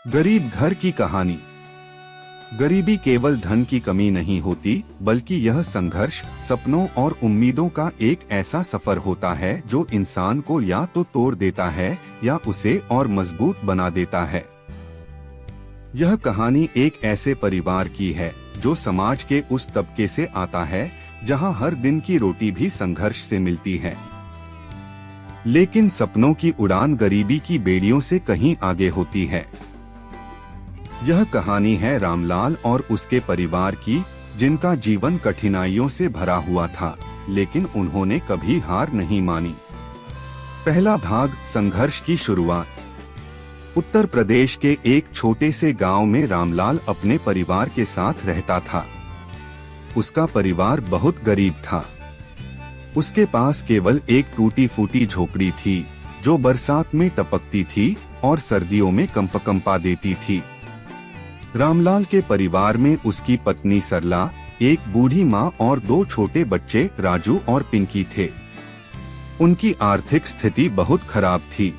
गरीब घर की कहानी। गरीबी केवल धन की कमी नहीं होती, बल्कि यह संघर्ष, सपनों और उम्मीदों का एक ऐसा सफर होता है जो इंसान को या तो तोड़ देता है या उसे और मजबूत बना देता है। यह कहानी एक ऐसे परिवार की है जो समाज के उस तबके से आता है जहां हर दिन की रोटी भी संघर्ष से मिलती है, लेकिन सपनों की उड़ान गरीबी की बेड़ियों से कहीं आगे होती है। यह कहानी है रामलाल और उसके परिवार की, जिनका जीवन कठिनाइयों से भरा हुआ था, लेकिन उन्होंने कभी हार नहीं मानी। पहला भाग, संघर्ष की शुरुआत। उत्तर प्रदेश के एक छोटे से गांव में रामलाल अपने परिवार के साथ रहता था। उसका परिवार बहुत गरीब था। उसके पास केवल एक टूटी फूटी झोपड़ी थी जो बरसात में टपकती थी और सर्दियों में कंपा देती थी। रामलाल के परिवार में उसकी पत्नी सरला, एक बूढ़ी माँ और दो छोटे बच्चे राजू और पिंकी थे। उनकी आर्थिक स्थिति बहुत खराब थी।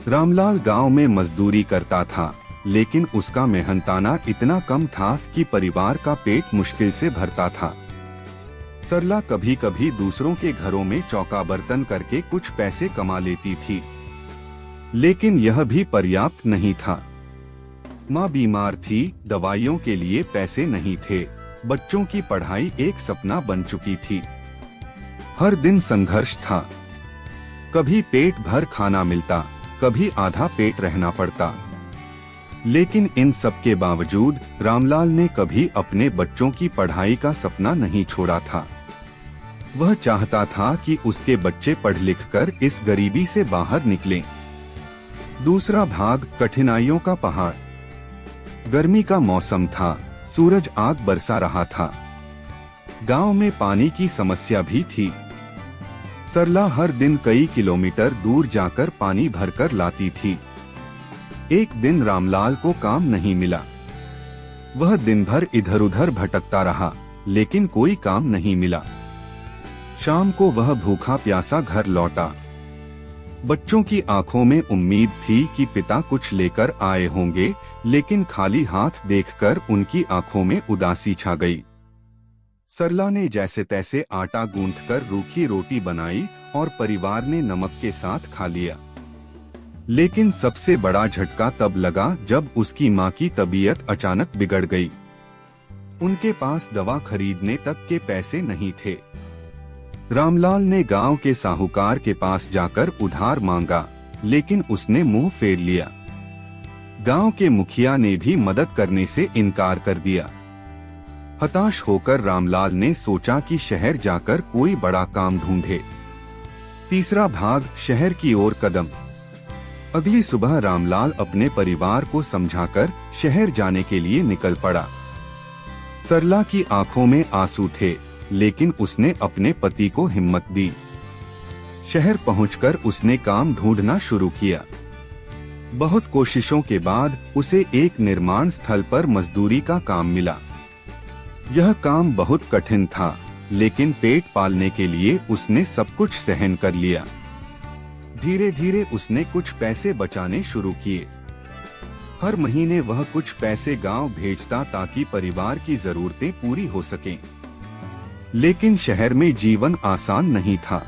रामलाल गांव में मजदूरी करता था, लेकिन उसका मेहनताना इतना कम था कि परिवार का पेट मुश्किल से भरता था। सरला कभी कभी दूसरों के घरों में चौका बर्तन करके कुछ पैसे कमा लेती थी, लेकिन यह भी पर्याप्त नहीं था। माँ बीमार थी, दवाइयों के लिए पैसे नहीं थे, बच्चों की पढ़ाई एक सपना बन चुकी थी। हर दिन संघर्ष था। कभी पेट भर खाना मिलता, कभी आधा पेट रहना पड़ता। लेकिन इन सब के बावजूद रामलाल ने कभी अपने बच्चों की पढ़ाई का सपना नहीं छोड़ा था। वह चाहता था कि उसके बच्चे पढ़ लिख कर इस गरीबी से बाहर निकलें। दूसरा भाग, कठिनाइयों का पहाड़। गर्मी का मौसम था, सूरज आग बरसा रहा था। गांव में पानी की समस्या भी थी। सरला हर दिन कई किलोमीटर दूर जाकर पानी भरकर लाती थी। एक दिन रामलाल को काम नहीं मिला। वह दिन भर इधर उधर भटकता रहा, लेकिन कोई काम नहीं मिला। शाम को वह भूखा प्यासा घर लौटा। बच्चों की आंखों में उम्मीद थी कि पिता कुछ लेकर आए होंगे, लेकिन खाली हाथ देखकर उनकी आंखों में उदासी छा गई। सरला ने जैसे तैसे आटा गूंथकर रूखी रोटी बनाई और परिवार ने नमक के साथ खा लिया। लेकिन सबसे बड़ा झटका तब लगा जब उसकी माँ की तबीयत अचानक बिगड़ गई। उनके पास दवा खरीदने तक के पैसे नहीं थे। रामलाल ने गांव के साहूकार के पास जाकर उधार मांगा, लेकिन उसने मुंह फेर लिया। गांव के मुखिया ने भी मदद करने से इनकार कर दिया। हताश होकर रामलाल ने सोचा कि शहर जाकर कोई बड़ा काम ढूंढे। तीसरा भाग, शहर की ओर कदम। अगली सुबह रामलाल अपने परिवार को समझाकर शहर जाने के लिए निकल पड़ा। सरला की आंखों में आंसू थे, लेकिन उसने अपने पति को हिम्मत दी। शहर पहुंचकर उसने काम ढूंढना शुरू किया। बहुत कोशिशों के बाद उसे एक निर्माण स्थल पर मजदूरी का काम मिला। यह काम बहुत कठिन था, लेकिन पेट पालने के लिए उसने सब कुछ सहन कर लिया। धीरे धीरे उसने कुछ पैसे बचाने शुरू किए। हर महीने वह कुछ पैसे गांव भेजता ताकि परिवार की जरूरतें पूरी हो सकें। लेकिन शहर में जीवन आसान नहीं था।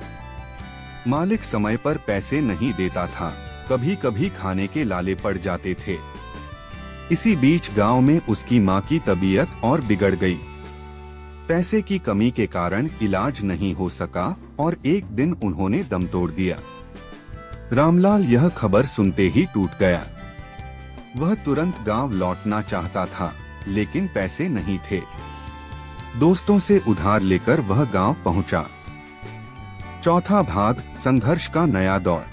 मालिक समय पर पैसे नहीं देता था, कभी कभी खाने के लाले पड़ जाते थे। इसी बीच गांव में उसकी माँ की तबीयत और बिगड़ गई। पैसे की कमी के कारण इलाज नहीं हो सका और एक दिन उन्होंने दम तोड़ दिया। रामलाल यह खबर सुनते ही टूट गया। वह तुरंत गांव लौटना चाहता था, लेकिन पैसे नहीं थे। दोस्तों से उधार लेकर वह गांव पहुंचा। चौथा भाग, संघर्ष का नया दौर।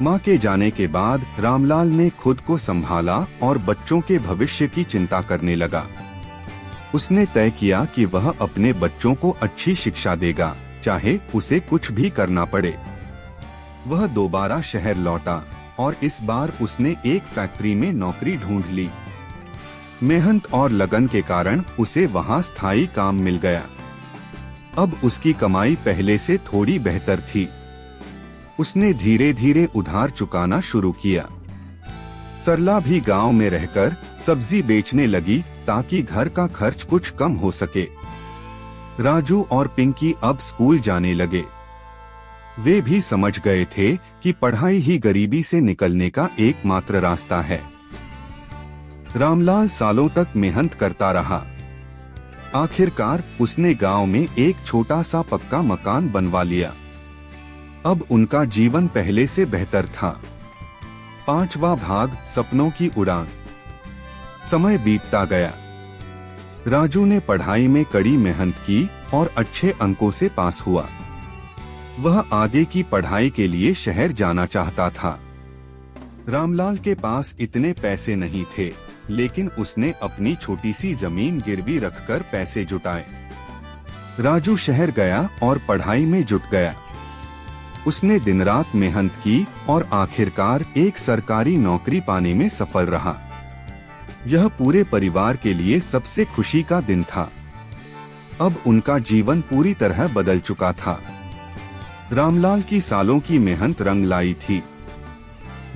मां के जाने के बाद रामलाल ने खुद को संभाला और बच्चों के भविष्य की चिंता करने लगा। उसने तय किया कि वह अपने बच्चों को अच्छी शिक्षा देगा, चाहे उसे कुछ भी करना पड़े। वह दोबारा शहर लौटा और इस बार उसने एक फैक्ट्री में नौकरी ढूंढ ली। मेहनत और लगन के कारण उसे वहां स्थायी काम मिल गया। अब उसकी कमाई पहले से थोड़ी बेहतर थी। उसने धीरे धीरे उधार चुकाना शुरू किया। सरला भी गांव में रहकर सब्जी बेचने लगी ताकि घर का खर्च कुछ कम हो सके। राजू और पिंकी अब स्कूल जाने लगे। वे भी समझ गए थे कि पढ़ाई ही गरीबी से निकलने का एकमात्र रास्ता है। रामलाल सालों तक मेहनत करता रहा। आखिरकार उसने गांव में एक छोटा सा पक्का मकान बनवा लिया। अब उनका जीवन पहले से बेहतर था। 5वां भाग, सपनों की उड़ान। समय बीतता गया। राजू ने पढ़ाई में कड़ी मेहनत की और अच्छे अंकों से पास हुआ। वह आगे की पढ़ाई के लिए शहर जाना चाहता था। रामलाल के पास इतने पैसे नहीं थे, लेकिन उसने अपनी छोटी सी जमीन गिरवी रखकर पैसे जुटाए। राजू शहर गया और पढ़ाई में जुट गया। उसने दिन रात मेहनत की और आखिरकार एक सरकारी नौकरी पाने में सफल रहा। यह पूरे परिवार के लिए सबसे खुशी का दिन था। अब उनका जीवन पूरी तरह बदल चुका था। रामलाल की सालों की मेहनत रंग लाई थी।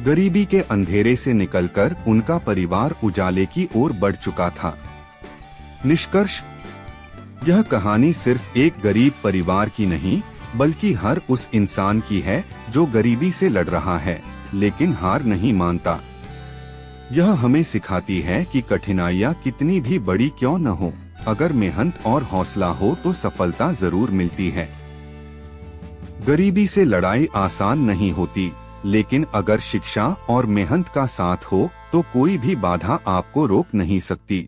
गरीबी के अंधेरे से निकलकर उनका परिवार उजाले की ओर बढ़ चुका था। निष्कर्ष, यह कहानी सिर्फ एक गरीब परिवार की नहीं, बल्कि हर उस इंसान की है जो गरीबी से लड़ रहा है लेकिन हार नहीं मानता। यह हमें सिखाती है कि कठिनाइयाँ कितनी भी बड़ी क्यों न हो, अगर मेहनत और हौसला हो तो सफलता जरूर मिलती है। गरीबी से लड़ाई आसान नहीं होती, लेकिन अगर शिक्षा और मेहनत का साथ हो तो कोई भी बाधा आपको रोक नहीं सकती।